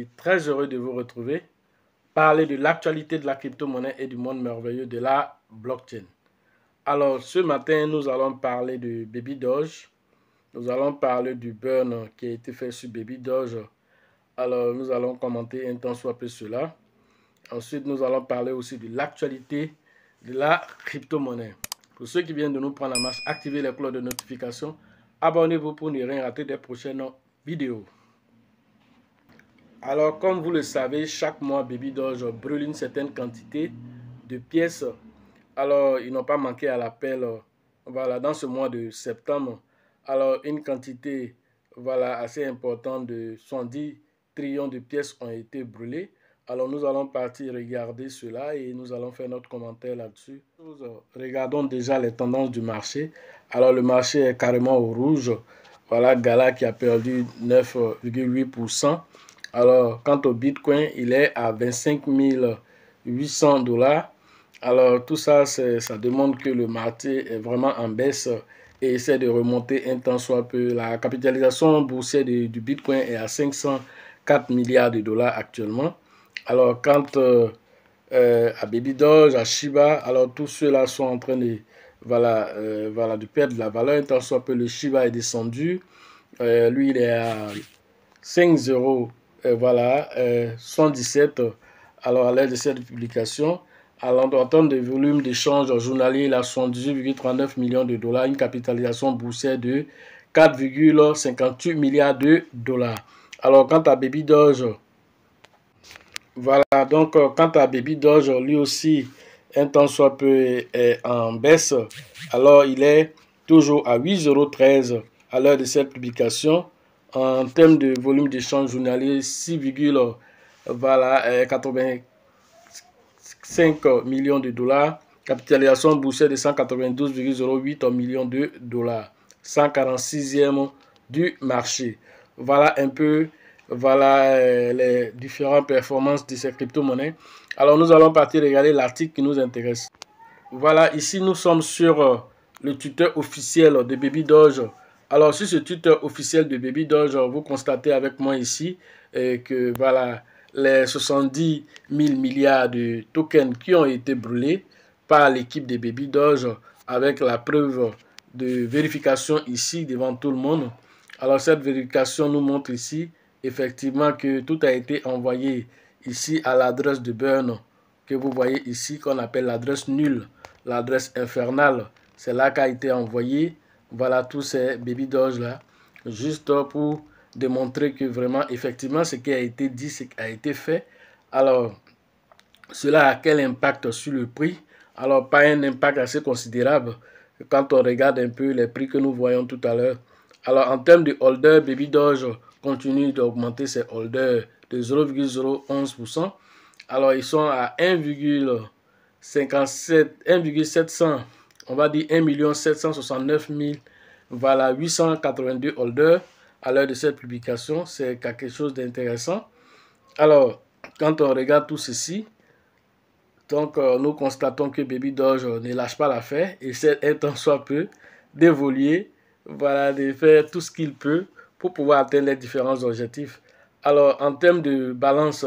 suis très heureux de vous retrouver, parler de l'actualité de la crypto-monnaie et du monde merveilleux de la blockchain. Alors, ce matin, nous allons parler de Baby Doge. Nous allons parler du burn qui a été fait sur Baby Doge. Alors, nous allons commenter un tant soit peu cela. Ensuite, nous allons parler aussi de l'actualité de la crypto-monnaie. Pour ceux qui viennent de nous prendre la marche, activez les cloches de notification. Abonnez-vous pour ne rien rater des prochaines vidéos. Alors, comme vous le savez, chaque mois, Baby Doge brûle une certaine quantité de pièces. Alors, ils n'ont pas manqué à l'appel, voilà, dans ce mois de septembre. Alors, une quantité, voilà, assez importante de 110 trillions de pièces ont été brûlées. Alors, nous allons partir regarder cela et nous allons faire notre commentaire là-dessus. Regardons déjà les tendances du marché. Alors, le marché est carrément au rouge. Voilà, Gala qui a perdu 9,8%. Alors, quant au Bitcoin, il est à 25 800 $. Alors, tout ça, ça demande que le marché est vraiment en baisse et essaie de remonter un tant soit peu. La capitalisation boursière du Bitcoin est à 504 milliards de dollars actuellement. Alors, quant à Baby Doge, à Shiba, alors tous ceux-là sont en train de, de perdre de la valeur. Un tant soit peu, le Shiba est descendu. Lui, il est à 5,0. 117. Alors, à l'aide de cette publication, en termes de volume d'échange journalier, il a 78,39 millions de dollars, une capitalisation boursière de 4,58 milliards de dollars. Alors, quant à Baby Doge, voilà, donc, quant à Baby Doge, lui aussi, un tant soit peu est en baisse. Alors, il est toujours à 8,13 € à l'heure de cette publication. En termes de volume d'échange journalier, 6,85 millions de dollars. Capitalisation boursière de 192,08 millions de dollars. 146e du marché. Voilà un peu les différentes performances de ces crypto-monnaies. Alors, nous allons partir regarder l'article qui nous intéresse. Voilà, ici, nous sommes sur le Twitter officiel de Baby Doge. Alors, sur ce Twitter officiel de Baby Doge, vous constatez avec moi ici que voilà, les 70 000 milliards de tokens qui ont été brûlés par l'équipe de Baby Doge avec la preuve de vérification ici devant tout le monde. Alors, cette vérification nous montre ici effectivement que tout a été envoyé ici à l'adresse de burn que vous voyez ici, qu'on appelle l'adresse nulle, l'adresse infernale. C'est là qu'a été envoyé, voilà, tous ces Baby Doge là, juste pour démontrer que vraiment, effectivement, ce qui a été dit, ce qui a été fait. Alors, cela a quel impact sur le prix? Alors, pas un impact assez considérable quand on regarde un peu les prix que nous voyons tout à l'heure. Alors, en termes de holder, Baby Doge continue d'augmenter ses holders de 0,011%. Alors, ils sont à 1,700, on va dire 1 769 000, voilà, 882 holders à l'heure de cette publication. C'est quelque chose d'intéressant. Alors, quand on regarde tout ceci, donc nous constatons que Baby Doge ne lâche pas l'affaire et essaie un tant soit peu d'évoluer, voilà, de faire tout ce qu'il peut pour pouvoir atteindre les différents objectifs. Alors, en termes de balance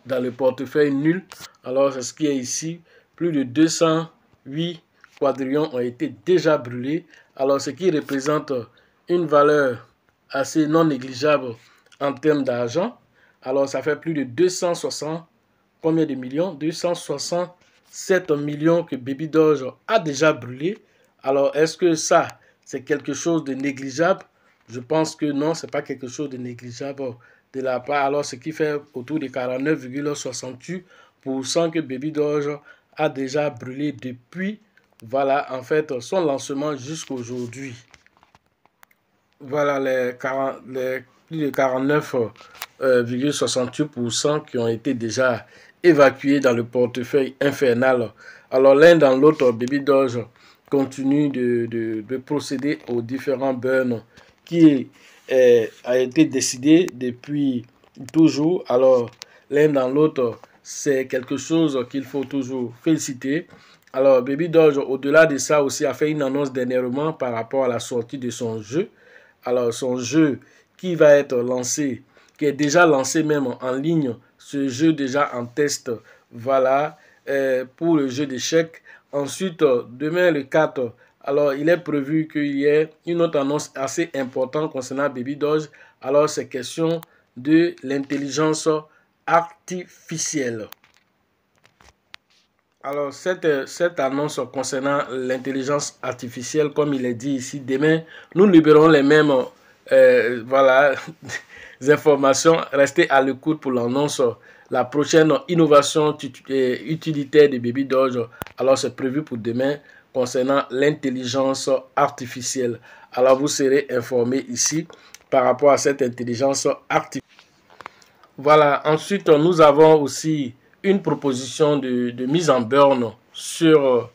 dans le portefeuille nul, alors c'est ce qui est ici, plus de 208 quadrillions ont été déjà brûlés, alors ce qui représente une valeur assez non négligeable en termes d'argent. Alors ça fait plus de 260, combien de millions? 267 millions que Baby Doge a déjà brûlé. Alors est-ce que ça, c'est quelque chose de négligeable? Je pense que non, ce n'est pas quelque chose de négligeable de la part. Alors, ce qui fait autour de 49,68% que Baby Doge a déjà brûlé depuis, voilà, en fait, son lancement jusqu'à aujourd'hui. Voilà les plus de 49,68% qui ont été déjà évacués dans le portefeuille infernal. Alors, l'un dans l'autre, Baby Doge continue de procéder aux différents burns qui a été décidé depuis toujours. Alors, l'un dans l'autre, c'est quelque chose qu'il faut toujours féliciter. Alors, Baby Doge, au-delà de ça aussi, a fait une annonce dernièrement par rapport à la sortie de son jeu. Alors, son jeu qui va être lancé qui est déjà lancé même en ligne, ce jeu déjà en test, voilà, pour le jeu d'échecs. Ensuite, demain le 4, alors il est prévu qu'il y ait une autre annonce assez importante concernant Baby Doge. Alors c'est question de l'intelligence artificielle. Alors, cette annonce concernant l'intelligence artificielle, comme il est dit ici, demain, nous libérons les mêmes voilà, informations. Restez à l'écoute pour l'annonce. La prochaine innovation utilitaire de Baby Doge, alors c'est prévu pour demain concernant l'intelligence artificielle. Alors, vous serez informés ici par rapport à cette intelligence artificielle. Voilà, ensuite, nous avons aussi une proposition de mise en burn sur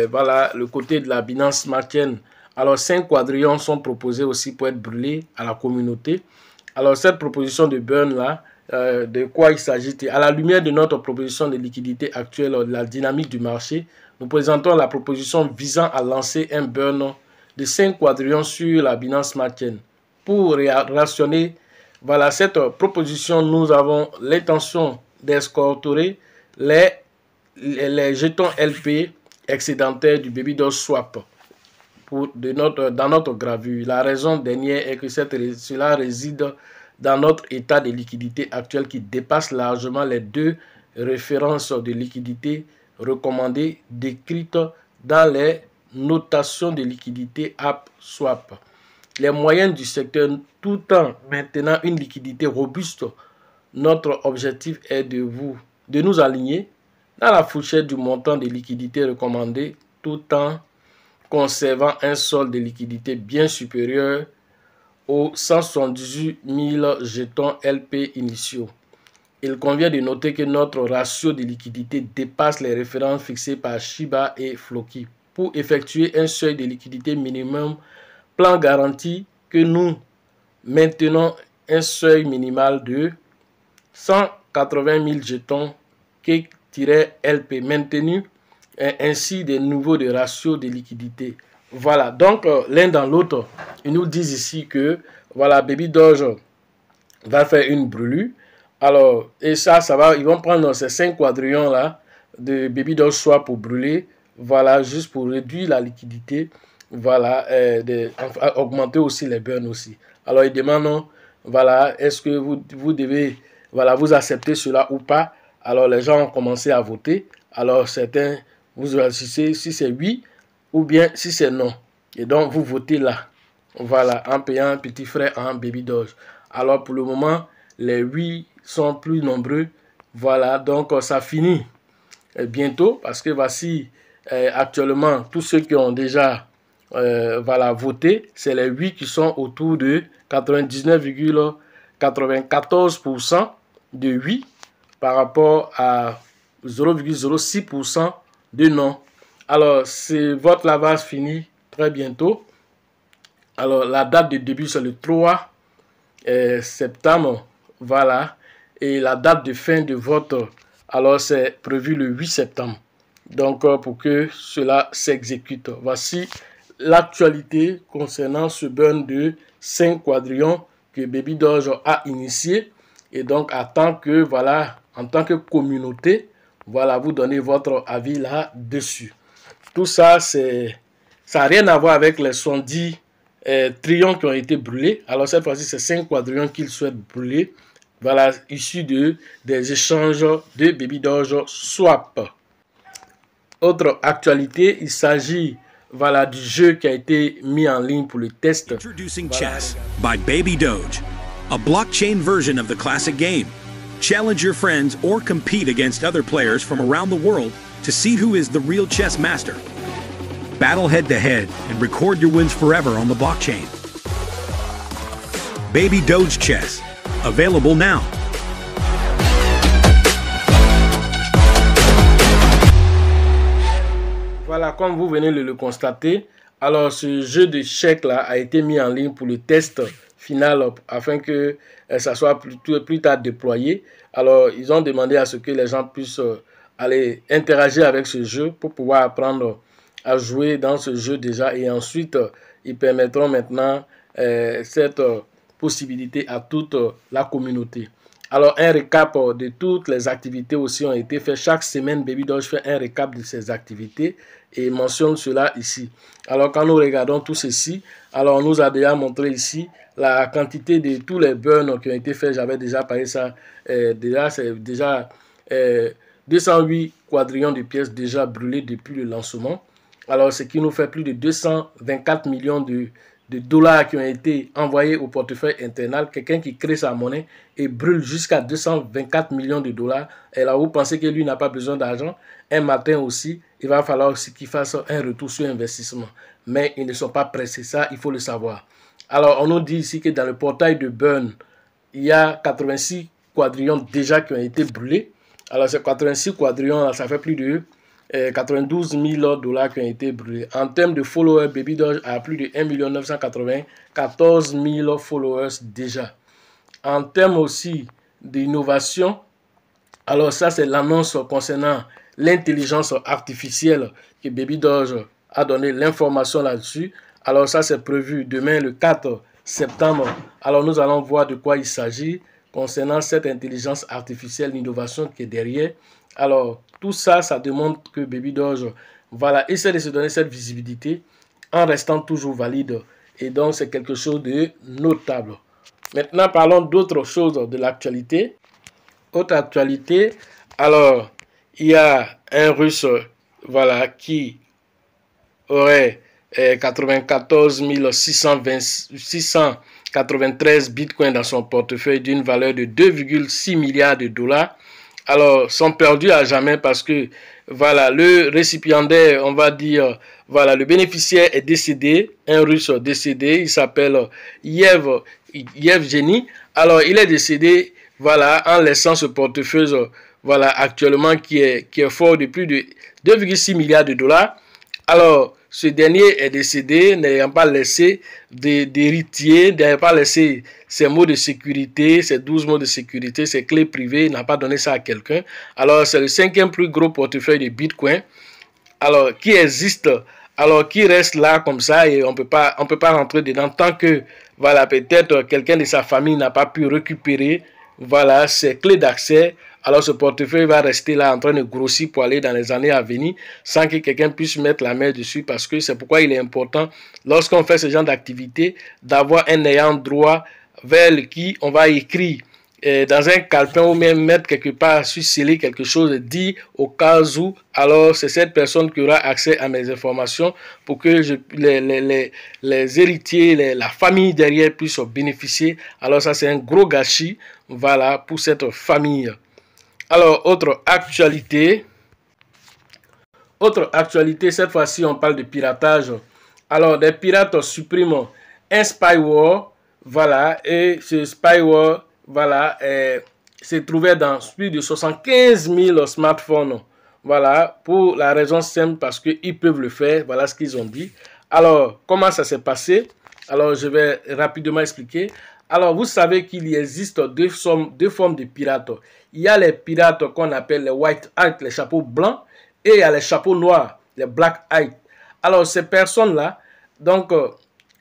voilà, le côté de la Binance Smart Chain. Alors, 5 quadrillons sont proposés aussi pour être brûlés à la communauté. Alors, cette proposition de burn-là, de quoi il s'agit? À la lumière de notre proposition de liquidité actuelle, de la dynamique du marché, nous présentons la proposition visant à lancer un burn de 5 quadrillons sur la Binance Smart Chain. Pour rationner voilà, cette proposition, nous avons l'intention d'escorter les jetons LP excédentaires du Baby Doge Swap dans notre gravure. La raison dernière est que cela réside dans notre état de liquidité actuel qui dépasse largement les 2 références de liquidité recommandées décrites dans les notations de liquidité App Swap. Les moyennes du secteur tout en maintenant une liquidité robuste. Notre objectif est de nous aligner dans la fourchette du montant de liquidité recommandé tout en conservant un solde de liquidité bien supérieur aux 178 000 jetons LP initiaux. Il convient de noter que notre ratio de liquidité dépasse les références fixées par Shiba et Floki. Pour effectuer un seuil de liquidité minimum, plan garanti que nous maintenons un seuil minimal de 180 000 jetons K-LP maintenu ainsi des niveaux de ratio de liquidité. Voilà, donc l'un dans l'autre, ils nous disent ici que voilà, Baby Doge va faire une brûlure. Alors, et ça va, ils vont prendre ces 5 quadrillons là de Baby Doge Swap pour brûler, voilà, juste pour réduire la liquidité. Voilà, augmenter aussi les burns aussi. Alors, ils demandent, voilà, est-ce que vous devez, voilà, vous accepter cela ou pas? Alors, les gens ont commencé à voter. Alors, certains, vous choisissez si c'est oui ou bien si c'est non. Et donc, vous votez là. Voilà, en payant un petit frais en Baby Doge. Alors, pour le moment, les oui sont plus nombreux. Voilà, donc ça finit bientôt parce que voici actuellement tous ceux qui ont déjà voilà, voté, c'est les 8 qui sont autour de 99,94% de oui par rapport à 0,06% de non. Alors, ce vote-là va se finir très bientôt. Alors, la date de début, c'est le 3 septembre. Voilà. Et la date de fin de vote, alors c'est prévu le 8 septembre. Donc, pour que cela s'exécute. Voici l'actualité concernant ce burn de 5 quadrillons que Baby Doge a initié. Et donc, attend que, voilà, en tant que communauté, voilà, vous donnez votre avis là-dessus. Tout ça, ça n'a rien à voir avec les 70 trillions qui ont été brûlés. Alors, cette fois-ci, c'est 5 quadrillons qu'ils souhaitent brûler. Voilà, issus des échanges de Baby Doge Swap. Autre actualité, il s'agit voilà, du jeu qui a été mis en ligne pour le test. Introducing Chess by Baby Doge, a blockchain version of the classic game. Challenge your friends or compete against other players from around the world to see who is the real chess master. Battle head-to-head and record your wins forever on the blockchain. Baby Doge Chess, available now. Voilà, comme vous venez de le constater, alors ce jeu d'échecs là a été mis en ligne pour le test final afin que ça soit plus tard déployé. Alors, ils ont demandé à ce que les gens puissent aller interagir avec ce jeu pour pouvoir apprendre à jouer dans ce jeu déjà. Et ensuite, ils permettront maintenant cette possibilité à toute la communauté. Alors, un récap de toutes les activités aussi ont été faites. Chaque semaine, Baby Doge fait un récap de ses activités et mentionne cela ici. Alors, quand nous regardons tout ceci, alors on nous a déjà montré ici la quantité de tous les burns qui ont été faits. J'avais déjà parlé de ça. Déjà, c'est déjà 208 quadrillions de pièces déjà brûlées depuis le lancement. Alors, ce qui nous fait plus de 224 millions de dollars qui ont été envoyés au portefeuille internal. Quelqu'un qui crée sa monnaie et brûle jusqu'à 224 millions de dollars. Et là, vous pensez que lui n'a pas besoin d'argent. Un matin aussi, il va falloir aussi qu'il fasse un retour sur investissement. Mais ils ne sont pas pressés, ça, il faut le savoir. Alors, on nous dit ici que dans le portail de Burn, il y a 86 quadrillions déjà qui ont été brûlés. Alors, ces 86 quadrillions, ça fait plus de 92 000 dollars qui ont été brûlés. En termes de followers, Baby Doge a plus de 1 994 000 followers déjà. En termes aussi d'innovation, alors ça c'est l'annonce concernant l'intelligence artificielle que Baby Doge a donné l'information là-dessus. Alors ça c'est prévu demain le 4 septembre. Alors nous allons voir de quoi il s'agit concernant cette intelligence artificielle, l'innovation qui est derrière. Alors tout ça, ça démontre que Baby Doge, voilà, essaie de se donner cette visibilité en restant toujours valide. Et donc c'est quelque chose de notable. Maintenant parlons d'autres choses de l'actualité. Autre actualité, alors il y a un Russe, voilà, qui aurait 94 693 bitcoins dans son portefeuille d'une valeur de 2,6 milliards de dollars. Alors, sont perdus à jamais parce que, voilà, le récipiendaire, on va dire, voilà, le bénéficiaire est décédé, un Russe décédé, il s'appelle Yevgeny. Alors, il est décédé, voilà, en laissant ce portefeuille, voilà, actuellement, qui est fort de plus de 2,6 milliards de dollars. Alors, ce dernier est décédé, n'ayant pas laissé d'héritier, n'ayant pas laissé ses mots de sécurité, ses 12 mots de sécurité, ses clés privées, il n'a pas donné ça à quelqu'un. Alors, c'est le 5e plus gros portefeuille de Bitcoin, alors, qui existe, alors, qui reste là comme ça et on peut pas rentrer dedans tant que, voilà, peut-être quelqu'un de sa famille n'a pas pu récupérer, voilà, ses clés d'accès. Alors ce portefeuille va rester là en train de grossir pour aller dans les années à venir sans que quelqu'un puisse mettre la main dessus, parce que c'est pourquoi il est important lorsqu'on fait ce genre d'activité d'avoir un ayant droit vers qui on va écrire dans un calepin ou même mettre quelque part, sceller quelque chose, dit au cas où, alors c'est cette personne qui aura accès à mes informations pour que les héritiers, la famille derrière puissent bénéficier. Alors ça c'est un gros gâchis, voilà, pour cette famille. Alors, autre actualité, cette fois-ci on parle de piratage. Alors, des pirates suppriment un spyware, voilà, et ce spyware, voilà, se trouvait dans plus de 75 000 smartphones, voilà, pour la raison simple parce qu'ils peuvent le faire, voilà ce qu'ils ont dit. Alors, comment ça s'est passé? Alors, je vais rapidement expliquer. Alors, vous savez qu'il existe deux formes de pirates. Il y a les pirates qu'on appelle les white hat, les chapeaux blancs, et il y a les chapeaux noirs, les black hat. Alors, ces personnes-là, donc,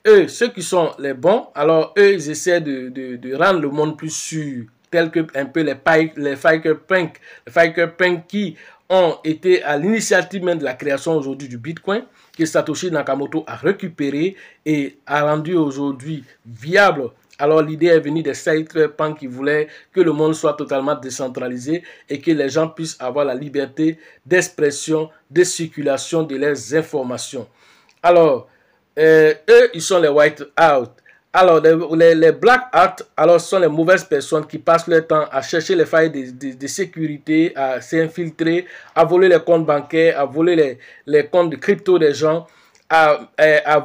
eux, ceux qui sont les bons, alors eux, ils essaient de rendre le monde plus sûr, tels que un peu les Firepunks qui ont été à l'initiative même de la création aujourd'hui du Bitcoin, que Satoshi Nakamoto a récupéré et a rendu aujourd'hui viable. Alors l'idée est venue des cypherpunks qui voulaient que le monde soit totalement décentralisé et que les gens puissent avoir la liberté d'expression, de circulation de leurs informations. Alors, eux, ils sont les white out. Alors, les black hat, alors, sont les mauvaises personnes qui passent leur temps à chercher les failles de sécurité, à s'infiltrer, à voler les comptes bancaires, à voler les comptes de crypto des gens, à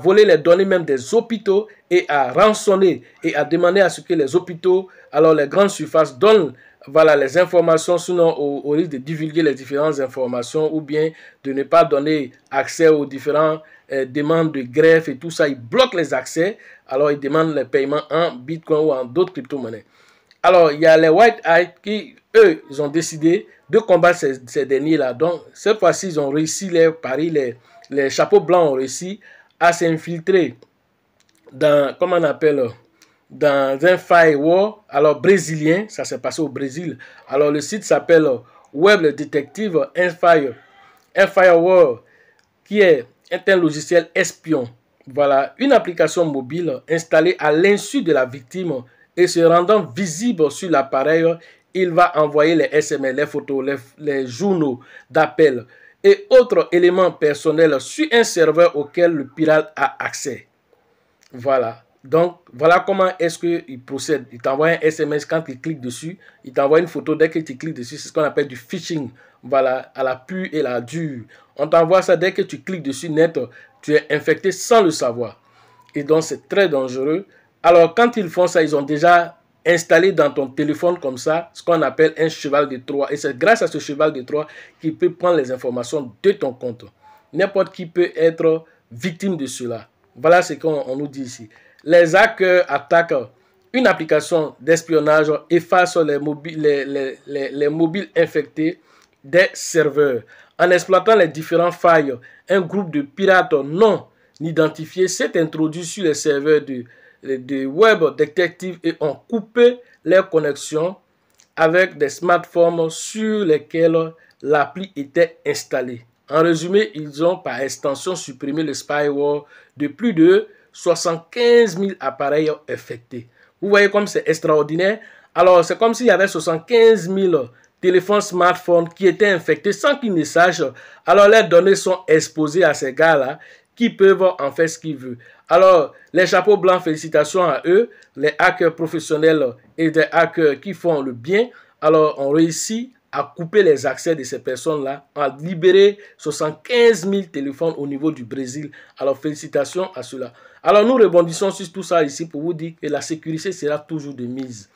voler les données même des hôpitaux et à rançonner et à demander à ce que les hôpitaux, alors les grandes surfaces, donnent, voilà, les informations, sinon au risque de divulguer les différentes informations ou bien de ne pas donner accès aux différentes demandes de greffe et tout ça. Ils bloquent les accès, alors ils demandent les paiements en Bitcoin ou en d'autres crypto-monnaies. Alors, il y a les white hat qui, eux, ils ont décidé de combattre ces derniers-là. Donc, cette fois-ci, ils ont réussi les paris, les chapeaux blancs ont réussi à s'infiltrer dans, comment on appelle, dans un firewall, alors brésilien, ça s'est passé au Brésil. Alors le site s'appelle Web Detective, un firewall qui est un logiciel espion. Voilà, une application mobile installée à l'insu de la victime et se rendant visible sur l'appareil, il va envoyer les SMS, les photos, les journaux d'appel et autres éléments personnels sur un serveur auquel le pirate a accès. Voilà. Donc, voilà comment est-ce qu'il procède. Il t'envoie un SMS quand il clique dessus. Il t'envoie une photo dès que tu cliques dessus. C'est ce qu'on appelle du phishing. Voilà, à la pure et la dure. On t'envoie ça dès que tu cliques dessus net. Tu es infecté sans le savoir. Et donc, c'est très dangereux. Alors, quand ils font ça, ils ont déjà installé dans ton téléphone comme ça ce qu'on appelle un cheval de Troie. Et c'est grâce à ce cheval de Troie qu'il peut prendre les informations de ton compte. N'importe qui peut être victime de cela. Voilà ce qu'on nous dit ici. Les hackers attaquent une application d'espionnage, effacent les mobiles infectés des serveurs. En exploitant les différentes failles, un groupe de pirates non identifiés s'est introduit sur les serveurs de Web Detective et ont coupé les connexions avec des smartphones sur lesquels l'appli était installée. En résumé, ils ont par extension supprimé le spyware de plus de 75 000 appareils infectés. Vous voyez comme c'est extraordinaire. Alors, c'est comme s'il y avait 75 000 téléphones smartphones qui étaient infectés sans qu'ils ne sachent. Alors, les données sont exposées à ces gars-là qui peuvent en faire ce qu'ils veulent. Alors, les chapeaux blancs, félicitations à eux, les hackers professionnels et des hackers qui font le bien. Alors, on réussit à couper les accès de ces personnes-là, à libérer 75 000 téléphones au niveau du Brésil. Alors, félicitations à cela. Alors, nous rebondissons sur tout ça ici pour vous dire que la sécurité sera toujours de mise.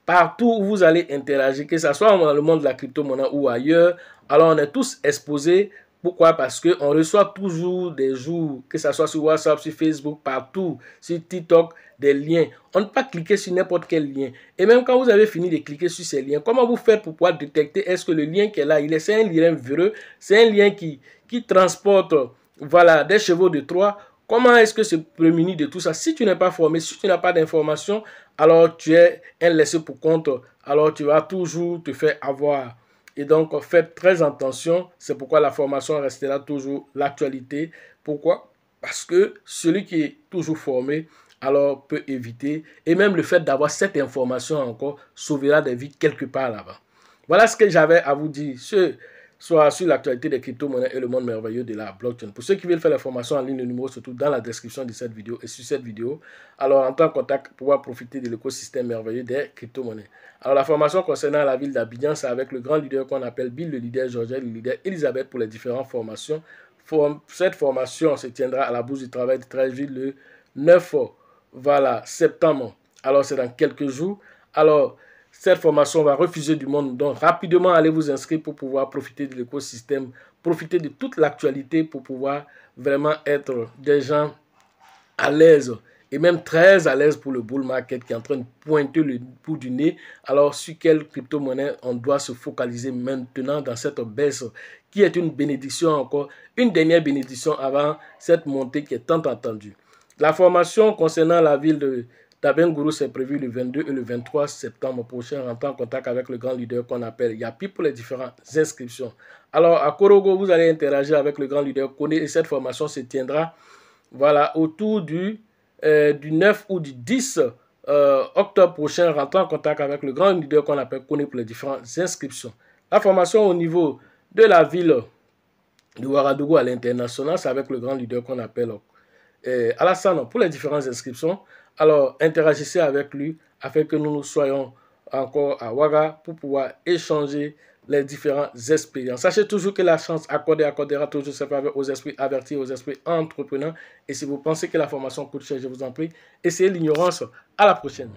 Partout où vous allez interagir, que ce soit dans le monde de la crypto-monnaie ou ailleurs, alors on est tous exposés. Pourquoi? Parce qu'on reçoit toujours des jours, que ce soit sur WhatsApp, sur Facebook, partout, sur TikTok, des liens. On ne peut pas cliquer sur n'importe quel lien. Et même quand vous avez fini de cliquer sur ces liens, comment vous faites pour pouvoir détecter est-ce que le lien qui est là, c'est un lien véreux, c'est un lien qui transporte voilà, des chevaux de Troie. Comment est-ce que se prémunir de tout ça? Si tu n'es pas formé, si tu n'as pas d'informations, alors tu es un laissé pour compte. Alors tu vas toujours te faire avoir. Et donc, faites très attention. C'est pourquoi la formation restera toujours l'actualité. Pourquoi? Parce que celui qui est toujours formé, alors peut éviter. Et même le fait d'avoir cette information encore sauvera des vies quelque part là-bas. Voilà ce que j'avais à vous dire. Soit sur l'actualité des crypto-monnaies et le monde merveilleux de la blockchain. Pour ceux qui veulent faire la formation en ligne, le numéro se trouve dans la description de cette vidéo et sur cette vidéo. Alors, entrez en contact pour pouvoir profiter de l'écosystème merveilleux des crypto-monnaies. Alors, la formation concernant la ville d'Abidjan, c'est avec le grand leader qu'on appelle Bill, le leader Georgette, le leader Elisabeth pour les différentes formations. Cette formation se tiendra à la Bourse du Travail de Treichville le 9 septembre. Alors, c'est dans quelques jours. Alors, cette formation va refuser du monde. Donc, rapidement, allez vous inscrire pour pouvoir profiter de l'écosystème, profiter de toute l'actualité pour pouvoir vraiment être des gens à l'aise et même très à l'aise pour le bull market qui est en train de pointer le bout du nez. Alors, sur quelle crypto-monnaie on doit se focaliser maintenant dans cette baisse qui est une bénédiction encore, une dernière bénédiction avant cette montée qui est tant attendue. La formation concernant la ville d'Abengourou, c'est prévu le 22 et le 23 septembre prochain. Rentrez en contact avec le grand leader qu'on appelle Yapi pour les différentes inscriptions. Alors, à Korogo, vous allez interagir avec le grand leader Kone et cette formation se tiendra voilà, autour du 9 ou du 10 octobre prochain. Rentrez en contact avec le grand leader qu'on appelle Kone pour les différentes inscriptions. La formation au niveau de la ville de Ouagadougou à l'international, c'est avec le grand leader qu'on appelle Alassane pour les différentes inscriptions. Alors, interagissez avec lui afin que nous soyons encore à Ouaga pour pouvoir échanger les différentes expériences. Sachez toujours que la chance accordera toujours ses faveurs aux esprits avertis, aux esprits entrepreneurs. Et si vous pensez que la formation coûte cher, je vous en prie, essayez l'ignorance. À la prochaine.